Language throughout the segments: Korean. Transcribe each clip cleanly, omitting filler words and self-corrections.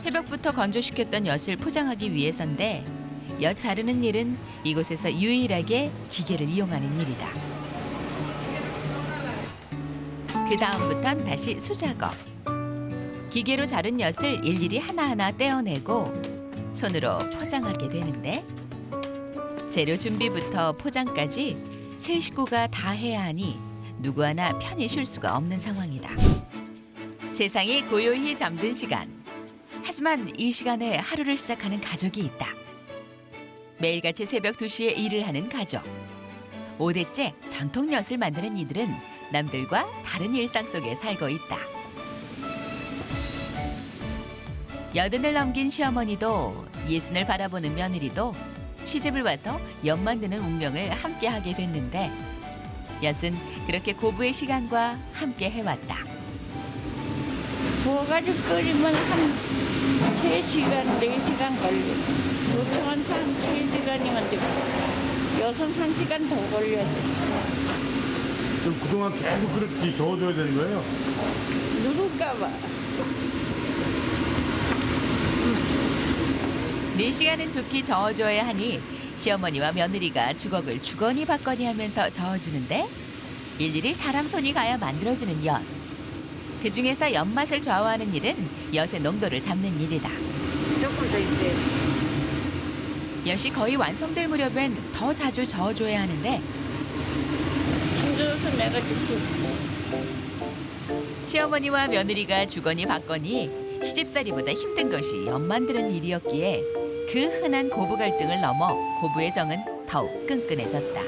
새벽부터 건조시켰던 엿을 포장하기 위해서인데 엿 자르는 일은 이곳에서 유일하게 기계를 이용하는 일이다. 그 다음부턴 다시 수작업. 기계로 자른 엿을 일일이 하나하나 떼어내고 손으로 포장하게 되는데 재료 준비부터 포장까지 세 식구가 다 해야 하니 누구 하나 편히 쉴 수가 없는 상황이다. 세상이 고요히 잠든 시간. 하지만 이 시간에 하루를 시작하는 가족이 있다. 매일같이 새벽 2시에 일을 하는 가족. 5대째 전통 엿을 만드는 이들은 남들과 다른 일상 속에 살고 있다. 여든을 넘긴 시어머니도 예순을 바라보는 며느리도 시집을 와서 엿 만드는 운명을 함께하게 됐는데 엿은 그렇게 고부의 시간과 함께 해왔다. 부어가지고 끓이면 한 3시간, 4시간 걸려. 보통은 한 3시간이면 되고 엿은 1시간 더 걸려야 돼. 그럼 그동안 계속 그렇게 저어줘야 되는 거예요? 누를까 봐. 4시간은 좋게 저어줘야 하니 시어머니와 며느리가 주걱을 주거니 받거니 하면서 저어주는데 일일이 사람 손이 가야 만들어지는 엿. 그중에서 엿맛을 좌우하는 일은 엿의 농도를 잡는 일이다. 조금 더 있어요. 엿이 거의 완성될 무렵엔 더 자주 저어줘야 하는데 힘들어서 내가 줄게. 시어머니와 며느리가 주거니 받거니 시집살이보다 힘든 것이 엿 만드는 일이었기에 그 흔한 고부 갈등을 넘어 고부의 정은 더욱 끈끈해졌다.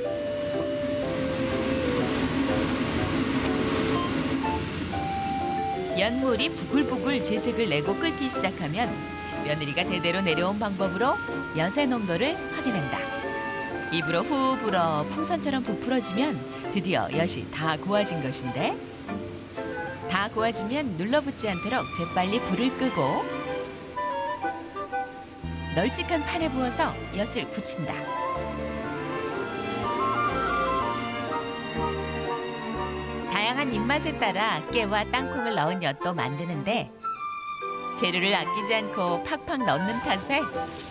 연물이 부글부글 재색을 내고 끓기 시작하면 며느리가 대대로 내려온 방법으로 엿의 농도를 확인한다. 입으로 후 불어 풍선처럼 부풀어지면 드디어 엿이 다 고아진 것인데 다 고아지면 눌러붙지 않도록 재빨리 불을 끄고 널찍한 판에 부어서 엿을 굳힌다. 다양한 입맛에 따라 깨와 땅콩을 넣은 엿도 만드는데 재료를 아끼지 않고 팍팍 넣는 탓에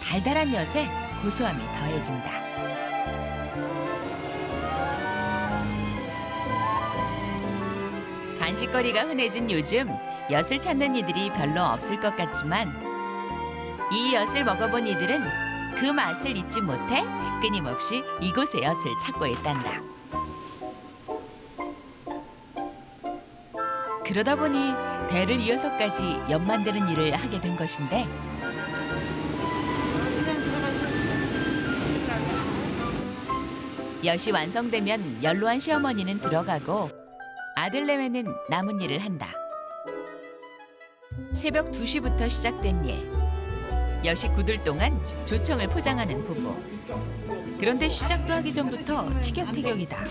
달달한 엿에 고소함이 더해진다. 간식거리가 흔해진 요즘 엿을 찾는 이들이 별로 없을 것 같지만 이 엿을 먹어본 이들은 그 맛을 잊지 못해 끊임없이 이곳의 엿을 찾고 있단다. 그러다 보니 대를 이어서까지 엿 만드는 일을 하게 된 것인데 엿이 완성되면 연로한 시어머니는 들어가고 아들 내외는 남은 일을 한다. 새벽 2시부터 시작된 일. 엿이 굳을 동안 조청을 포장하는 부부. 그런데 시작도 하기 전부터 티격태격이다.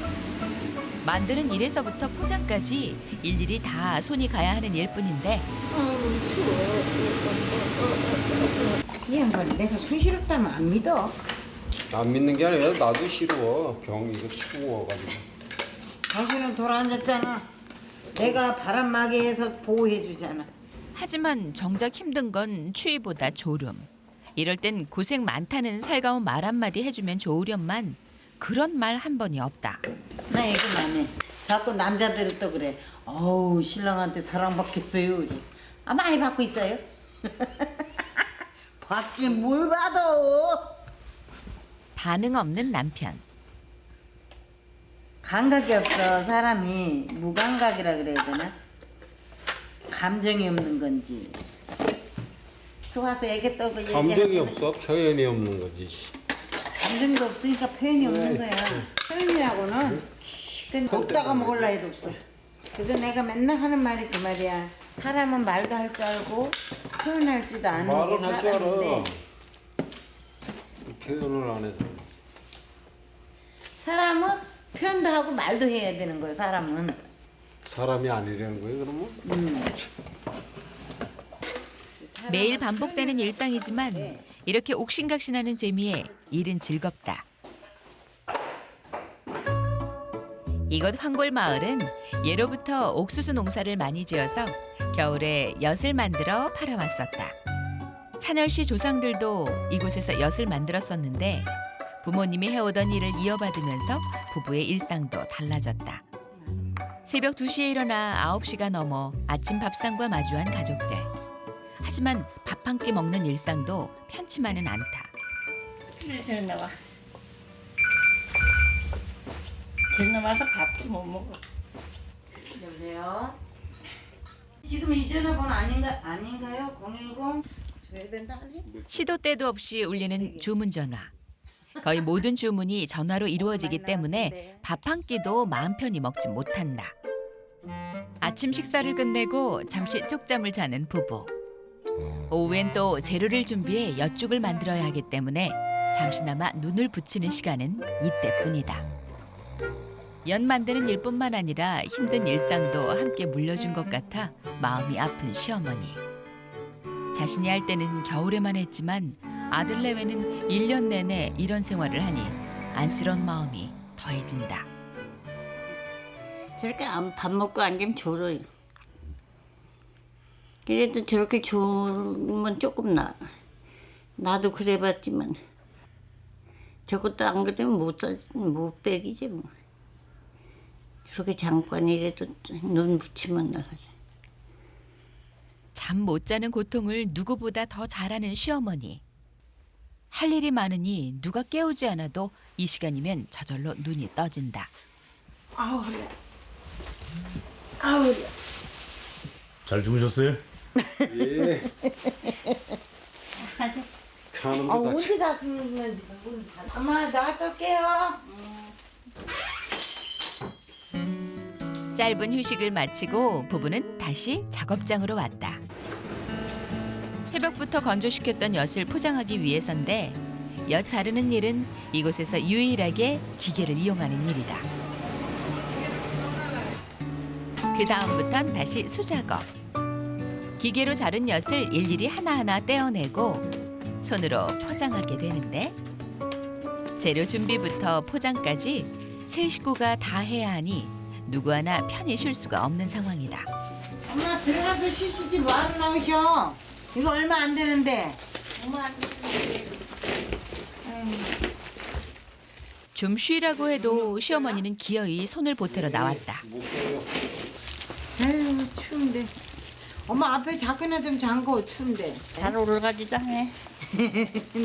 만드는 일에서부터 포장까지 일일이 다 손이 가야 하는 일뿐인데 이 양반 내가 손실없다면 안 믿어. 안 믿는 게 아니라 나도 싫어. 병 이거 치고 와가지고. 당신은 돌아앉았잖아. 내가 바람막이 해서 보호해주잖아. 하지만 정작 힘든 건 추위보다 졸음. 이럴 땐 고생 많다는 살가운 말 한마디 해주면 좋으련만 그런 말 한 번이 없다. 나 얘기 안 해. 자꾸 남자들은 또 그래. 어우 신랑한테 사랑받겠어요. 아 많이 받고 있어요. 받긴 뭘 받아. 반응 없는 남편. 감각이 없어. 사람이 무감각이라 그래야 되나? 감정이 없는 건지. 좋아서 애기 떨고 얘기하는 감정이 거는 없어. 표현이 없는 거지. 감정도 없으니까 표현이 없는 거야. 표현이라고는 그냥 먹다가 먹을라 해도 없어. 그래서 내가 맨날 하는 말이 그 말이야. 사람은 말도 할 줄 알고 표현할 줄도 아는 게 말은 할 줄 알아. 사람인데 표현을 안 해서. 사람은 표현도 하고 말도 해야 되는 거야. 사람은. 사람이 아니라는 거예요, 그러면? 매일 반복되는 일상이지만 이렇게 옥신각신하는 재미에 일은 즐겁다. 이곳 황골마을은 예로부터 옥수수 농사를 많이 지어서 겨울에 엿을 만들어 팔아왔었다. 찬열 씨 조상들도 이곳에서 엿을 만들었었는데 부모님이 해오던 일을 이어받으면서 부부의 일상도 달라졌다. 새벽 2시에 일어나 9시가 넘어 아침 밥상과 마주한 가족들. 하지만 밥 한 끼 먹는 일상도 편치만은 않다. 그래 나와. 전화와서 밥도 못 먹어. 여보세요? 지금 이 전화번호 아닌가요? 010? 줘야 된다 하지? 시도 때도 없이 울리는 주문 전화. 거의 모든 주문이 전화로 이루어지기 때문에 밥 한 끼도 마음 편히 먹지 못한다. 아침 식사를 끝내고 잠시 쪽잠을 자는 부부. 오후엔 또 재료를 준비해 엿죽을 만들어야 하기 때문에 잠시나마 눈을 붙이는 시간은 이때뿐이다. 엿 만드는 일뿐만 아니라 힘든 일상도 함께 물려준 것 같아 마음이 아픈 시어머니. 자신이 할 때는 겨울에만 했지만 아들 내외는 1년 내내 이런 생활을 하니 안쓰러운 마음이 더해진다. 저렇게 밥 먹고 앉으면 졸어요. 그래도 저렇게 졸으면 조금 나. 나도 그래봤지만 저것도 안 그러면 못 빼기지 뭐. 저렇게 잠깐 이래도 눈 붙이면 나가지. 잠 못 자는 고통을 누구보다 더 잘 아는 시어머니. 할 일이 많으니 누가 깨우지 않아도 이 시간이면 저절로 눈이 떠진다. 아우 그래. 아우 그래. 잘 주무셨어요? 예. 가는데 다 언제 잤는지 모르겠어. 엄마 나갔다 올게요. 짧은 휴식을 마치고 부부는 다시 작업장으로 왔다. 새벽부터 건조시켰던 엿을 포장하기 위해서인데 엿 자르는 일은 이곳에서 유일하게 기계를 이용하는 일이다. 그 다음부턴 다시 수작업. 기계로 자른 엿을 일일이 하나하나 떼어내고 손으로 포장하게 되는데 재료 준비부터 포장까지 세 식구가 다 해야 하니 누구 하나 편히 쉴 수가 없는 상황이다. 엄마 들어가서 쉬시지 뭐하러 나오셔? 이거 얼마 안 되는데. 엄마 안 되는데. 좀 쉬라고 해도 시어머니는 기어이 손을 보태러 나왔다. 아유 추운데. 엄마 앞에 자꾸나 좀 잠궈 추운데. 잘 올라가지도 않네.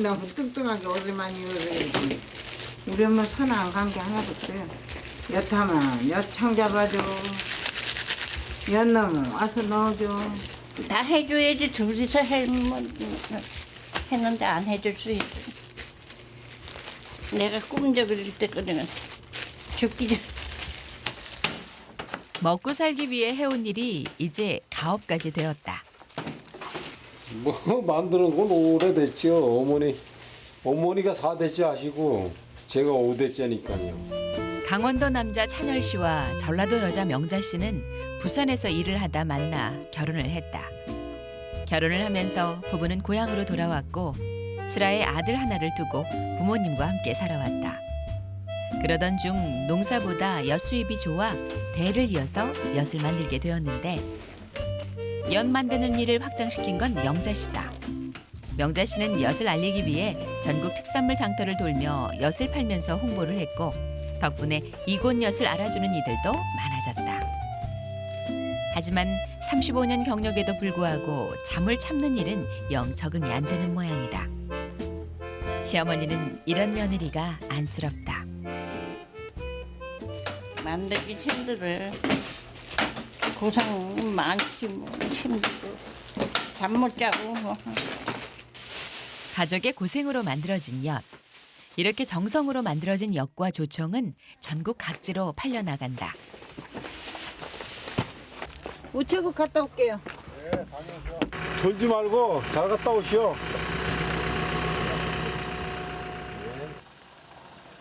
너무 뚱뚱하게 옷을 많이 입어서 우리 엄마 손 안 간 게 하나도 없어요. 엿하면 엿창 잡아줘. 엿 넣으면 와서 넣어줘. 다 해줘야지 둘이서 했는데 안 해줄 수 있어. 내가 꿈쩍일 때까지는 죽기 전. 먹고 살기 위해 해온 일이 이제 가업까지 되었다. 뭐 만드는 건 오래됐죠. 어머니가 4대째 하시고 제가 5대째니까요. 강원도 남자 찬열 씨와 전라도 여자 명자 씨는 부산에서 일을 하다 만나 결혼을 했다. 결혼을 하면서 부부는 고향으로 돌아왔고 슬하에 아들 하나를 두고 부모님과 함께 살아왔다. 그러던 중 농사보다 엿 수입이 좋아 대를 이어서 엿을 만들게 되었는데 엿 만드는 일을 확장시킨 건 명자 씨다. 명자 씨는 엿을 알리기 위해 전국 특산물 장터를 돌며 엿을 팔면서 홍보를 했고 덕분에 이곳 엿을 알아주는 이들도 많아졌다. 하지만 35년 경력에도 불구하고 잠을 참는 일은 영 적응이 안 되는 모양이다. 시어머니는 이런 며느리가 안쓰럽다. 만들기 힘들어. 고생 많지 뭐. 힘들고 잠 못 자고 뭐. 가족의 고생으로 만들어진 엿. 이렇게 정성으로 만들어진 엿과 조청은 전국 각지로 팔려나간다. 우체국 갔다 올게요. 졸지 말고 잘 갔다 오시오.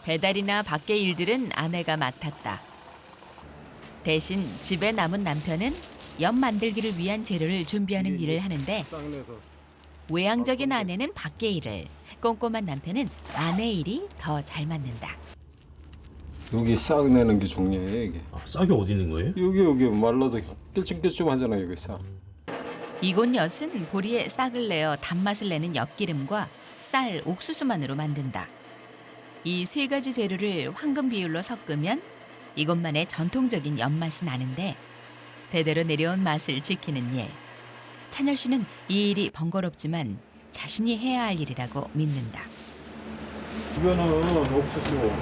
배달이나 밖의 일들은 아내가 맡았다. 대신 집에 남은 남편은 엿 만들기를 위한 재료를 준비하는 일을 하는데 외향적인 아내는 밖의 일을, 꼼꼼한 남편은 아내 일이 더 잘 맞는다. 여기 싹 내는 게 중요해요 이게. 아, 싹이 어디 있는 거예요? 여기 말라서 낄쭉낄쭉 하잖아요 여기 싹. 이곳 엿은 보리에 싹을 내어 단맛을 내는 엿기름과 쌀, 옥수수만으로 만든다. 이 세 가지 재료를 황금 비율로 섞으면 이곳만의 전통적인 엿맛이 나는데 대대로 내려온 맛을 지키는 예. 찬열 씨는 이 일이 번거롭지만 자신이 해야 할 일이라고 믿는다. 이거는 옥수수.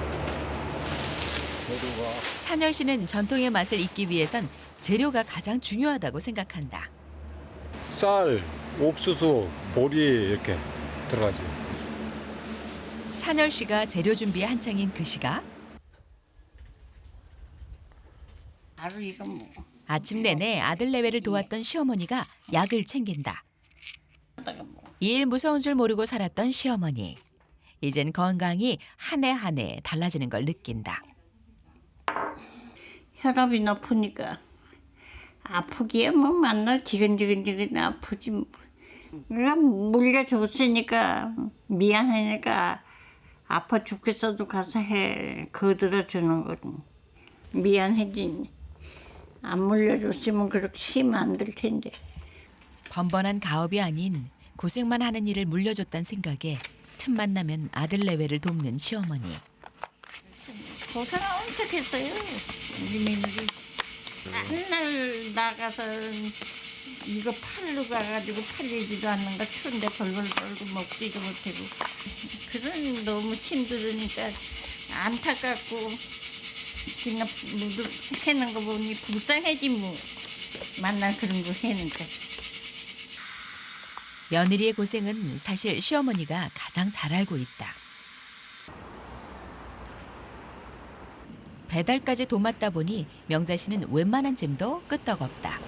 찬열 씨는 전통의 맛을 잇기 위해선 재료가 가장 중요하다고 생각한다. 쌀, 옥수수, 보리 이렇게 들어가지. 찬열 씨가 재료 준비에 한창인 그 시각 바로 이거 뭐. 아침 내내 아들 내외를 도왔던 시어머니가 약을 챙긴다. 이 일 무서운 줄 모르고 살았던 시어머니. 이젠 건강이 한 해 한 해 달라지는 걸 느낀다. 혈압이 높으니까 아프기야 뭐 만날 지근지근 아프지 뭐. 내가 물려줬으니까 미안하니까 아파 죽겠어도 가서 해 거들어주는 거는 미안해지. 안 물려줬으면 그렇게 힘 안 들 텐데. 번번한 가업이 아닌 고생만 하는 일을 물려줬단 생각에 틈만 나면 아들 내외를 돕는 시어머니. 고생 엄청 했어요. 우리 며느리 맨날 나가서 이거 팔러 가가지고 팔리지도 않는 거 추운데 벌벌 떨고 먹지도 못하고 그런 너무 힘들으니까 안타깝고 그냥 모두 해는 거 보니 불쌍하지 뭐. 만날 그런 거 해니까. 며느리의 고생은 사실 시어머니가 가장 잘 알고 있다. 배달까지 도맡다 보니 명자 씨는 웬만한 짐도 끄떡없다.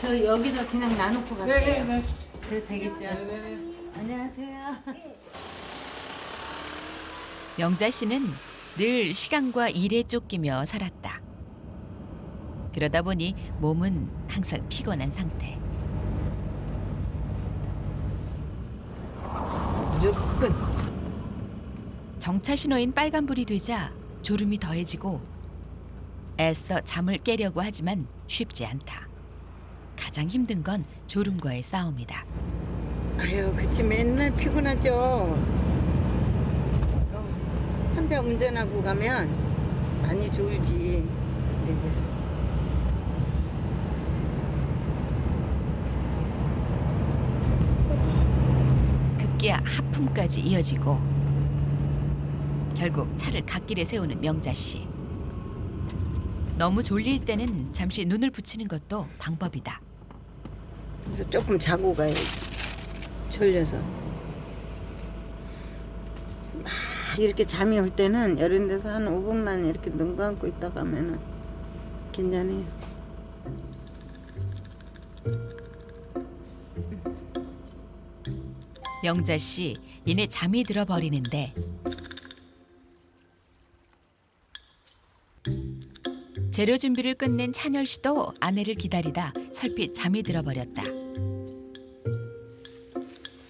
저 여기다 그냥 놔놓고 갈게요. 네네네. 그래 되겠죠? 네네네. 안녕하세요. 명자 씨는 늘 시간과 일에 쫓기며 살았다. 그러다 보니 몸은 항상 피곤한 상태. 무조건. 정차 신호인 빨간불이 되자 졸음이 더해지고 애써 잠을 깨려고 하지만 쉽지 않다. 가장 힘든 건 졸음과의 싸움이다. 아유, 그치 맨날 피곤하죠. 혼자 운전하고 가면 많이 졸지. 근데 급기야 하품까지 이어지고 결국 차를 갓길에 세우는 명자 씨. 너무 졸릴 때는 잠시 눈을 붙이는 것도 방법이다. 그래서 조금 자고 가야지. 졸려서. 막 이렇게 잠이 올 때는 이런 데서 한 5분만 이렇게 눈 감고 있다 가면은 괜찮아요. 명자 씨 이내 잠이 들어버리는데 재료 준비를 끝낸 찬열 씨도 아내를 기다리다 설핏 잠이 들어버렸다.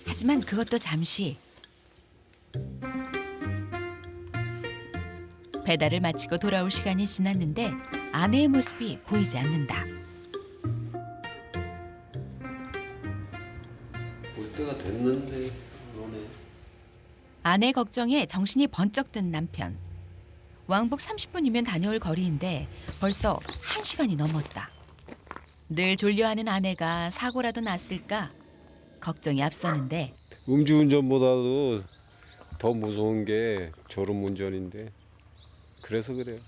하지만 그것도 잠시. 배달을 마치고 돌아올 시간이 지났는데 아내의 모습이 보이지 않는다. 올 때가 됐는데 오네. 아내 걱정에 정신이 번쩍 든 남편. 왕복 30분이면 다녀올 거리인데 벌써 1시간이 넘었다. 늘 졸려하는 아내가 사고라도 났을까 걱정이 앞서는데 음주운전보다도 더 무서운 게 졸음운전인데 그래서 그래요.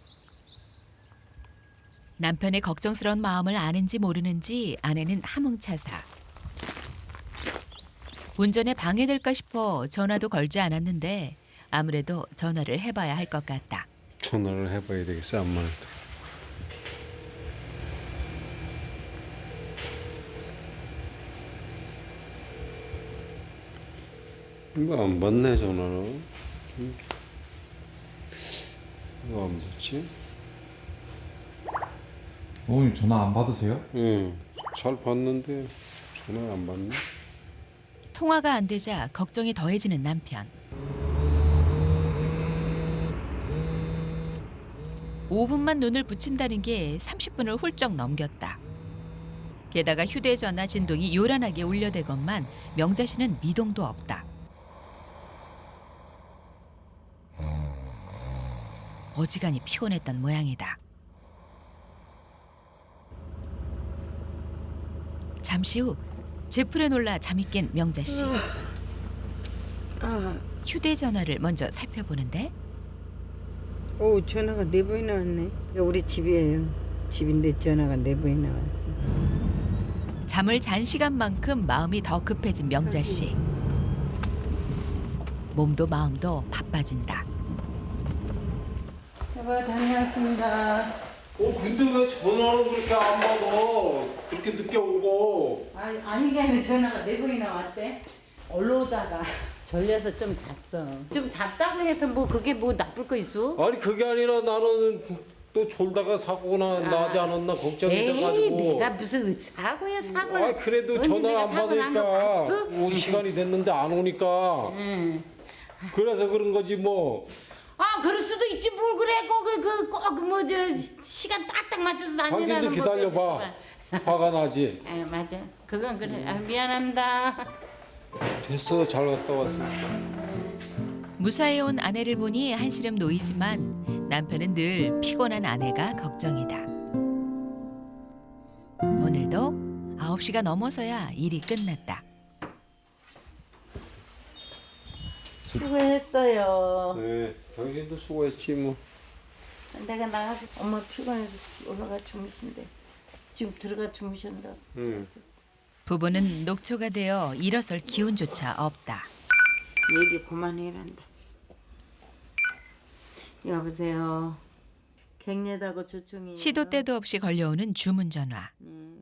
남편의 걱정스러운 마음을 아는지 모르는지 아내는 하몽차사. 운전에 방해될까 싶어 전화도 걸지 않았는데 아무래도 전화를 해봐야 할 것 같다. 전화를 해봐야 되겠어 안말도. 이거 안 받네 전화를. 이거 안 받지? 어머님 전화 안 받으세요? 응, 잘 받는데 전화 안 받네. 통화가 안 되자 걱정이 더해지는 남편. 5분만 눈을 붙인다는 게 30분을 훌쩍 넘겼다. 게다가 휴대전화 진동이 요란하게 울려대건만 명자 씨는 미동도 없다. 어지간히 피곤했던 모양이다. 잠시 후 제풀에 놀라 잠이 깬 명자 씨. 휴대전화를 먼저 살펴보는데 오, 전화가 4번이나 왔네. 우리 집이에요. 집인데 전화가 4번이나 왔어. 잠을 잔 시간만큼 마음이 더 급해진 명자 씨. 몸도 마음도 바빠진다. 여보, 다녀왔습니다. 근데 왜 전화로 그렇게 안 받아? 그렇게 늦게 오고. 아니 게 아니라 전화가 4번이나 왔대. 올라오다가 졸려서 좀 잤어. 좀 잤다고 해서 뭐 그게 뭐 나쁠 거 있어? 아니 그게 아니라 나는 또 졸다가 사고나 나지 않았나 걱정이 돼가지고. 내가 무슨 사고야 사고를. 아 그래도 언제 전화 내가 안 사고 난거 받으니까 봤어? 올 시간이 됐는데 안 오니까 응. 그래서 그런 거지 뭐. 아 그럴 수도 있지 뭘 그래 꼭뭐저 시간 딱딱 맞춰서 다니라는 당신도 기다려봐. 화가 나지. 아 맞아 그건 그래. 아 미안합니다. 됐어 잘 갔다 왔어. 무사히 온 아내를 보니 한시름 놓이지만 남편은 늘 피곤한 아내가 걱정이다. 오늘도 9시가 넘어서야 일이 끝났다. 수고했어요. 네 당신도 수고했지 뭐. 내가 나가서 엄마 피곤해서 올라가 주무신대. 지금 들어가 주무신다. 응. 부부는 녹초가 되어 일어설 기운조차 없다. 얘기 그만해란다. 여보세요. 갱년하고 조청이. 시도 때도 없이 걸려오는 주문 전화.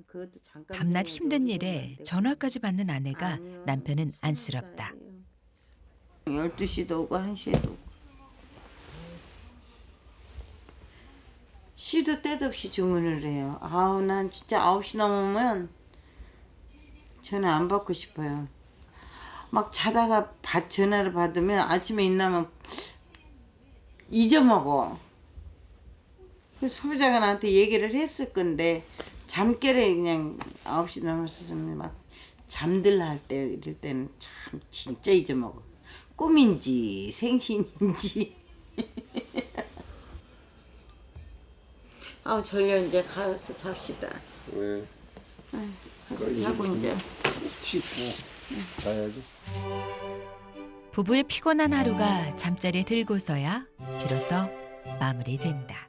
그것도 잠깐. 밤낮 힘든 일에 전화까지 받는 아내가 남편은 안쓰럽다. 12시도 오고 1시에도 오고. 시도 때도 없이 주문을 해요. 아우 난 진짜 9시 넘으면 전화 안 받고 싶어요. 막 자다가 전화를 받으면 아침에 일어나면 잊어먹어. 그래서 소비자가 나한테 얘기를 했을 건데 잠결에 그냥 9시 넘어서 좀 막 잠들라 할 때 이럴 때는 참 진짜 잊어먹어. 꿈인지 생신인지. 아우 졸려. 이제 가서 잡시다. 왜? 가서 자고 이제. 씻고 자야지. 부부의 피곤한 하루가 잠자리에 들고서야 비로소 마무리된다.